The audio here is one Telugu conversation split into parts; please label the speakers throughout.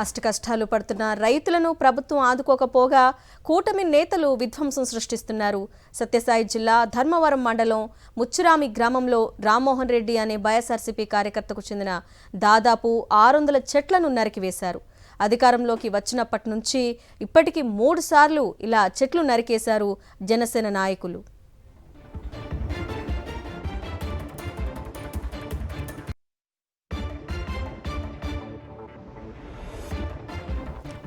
Speaker 1: అష్టకష్టాలు పడుతున్న రైతులను ప్రభుత్వం ఆదుకోకపోగా కూటమి నేతలు విధ్వంసం సృష్టిస్తున్నారు. సత్యసాయి జిల్లా ధర్మవరం మండలం ముచ్చురామి గ్రామంలో రామ్మోహన్ రెడ్డి అనే వైఎస్ఆర్సీపీ కార్యకర్తకు చెందిన దాదాపు 600 చెట్లను నరికివేశారు. అధికారంలోకి వచ్చినప్పటి నుంచి ఇప్పటికీ 3 సార్లు ఇలా చెట్లు నరికేశారు జనసేన నాయకులు.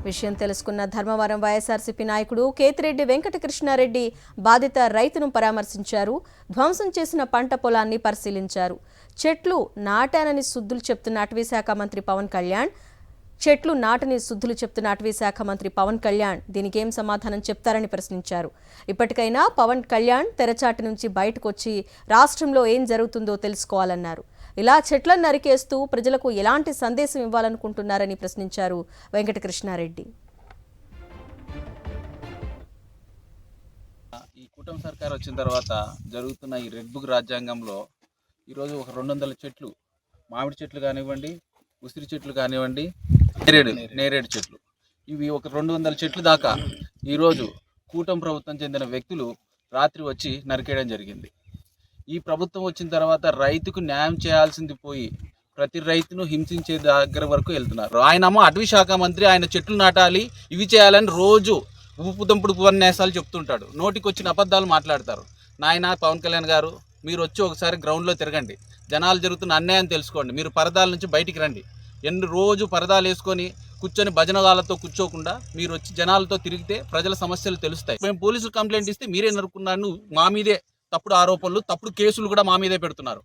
Speaker 1: విషయం తెలుసుకున్న ధర్మవరం వైఎస్ఆర్సీపీ నాయకుడు కేతిరెడ్డి వెంకటకృష్ణారెడ్డి బాధిత రైతును పరామర్శించారు. ధ్వంసం చేసిన పంట పొలాన్ని పరిశీలించారు. చెట్లు నాటానని సుద్దులు చెప్తున్న అటవీశాఖ మంత్రి పవన్ కళ్యాణ్ దీనికేం సమాధానం చెప్తారని ప్రశ్నించారు. ఇప్పటికైనా పవన్ కళ్యాణ్ తెరచాటి నుంచి బయటకొచ్చి రాష్ట్రంలో ఏం జరుగుతుందో తెలుసుకోవాలన్నారు. ఇలా చెట్లను నరికేస్తూ ప్రజలకు ఎలాంటి సందేశం ఇవ్వాలనుకుంటున్నారని ప్రశ్నించారు వెంకటకృష్ణారెడ్డి.
Speaker 2: ఈ కూటమి సర్కార్ వచ్చిన తర్వాత జరుగుతున్న ఈ రెడ్ బుక్ రాజ్యాంగంలో ఈరోజు ఒక 200 చెట్లు, మామిడి చెట్లు కానివ్వండి, ఉసిరి చెట్లు కానివ్వండి, నేరేడు చెట్లు, ఇవి ఒక 200 చెట్లు దాకా ఈరోజు కూటమి ప్రభుత్వం చెందిన వ్యక్తులు రాత్రి వచ్చి నరికేయడం జరిగింది. ఈ ప్రభుత్వం వచ్చిన తర్వాత రైతుకు న్యాయం చేయాల్సింది పోయి ప్రతి రైతును హింసించే దగ్గర వరకు వెళ్తున్నారు. ఆయనేమో అటవీ శాఖ మంత్రి, ఆయన చెట్లు నాటాలి, ఇవి చేయాలని రోజు ఊపుదంపుడు ఉపన్యాసాలు చెప్తుంటాడు. నోటికి వచ్చిన అబద్ధాలు మాట్లాడతారు. నాయన పవన్ కళ్యాణ్ గారు, మీరు వచ్చి ఒకసారి గ్రౌండ్లో తిరగండి, జనాలు జరుగుతున్న అన్యాయం తెలుసుకోండి. మీరు పరదాల నుంచి బయటికి రండి. రోజు పరదాలు వేసుకొని కూర్చొని భజనగాలతో కూర్చోకుండా మీరు వచ్చి జనాలతో తిరిగితే ప్రజల సమస్యలు తెలుస్తాయి. మేము పోలీసులు కంప్లైంట్ ఇస్తే మీరే నరుకున్నాను, మా మీదే తప్పుడు ఆరోపణలు, తప్పుడు కేసులు కూడా మా మీదే పెడుతున్నారు.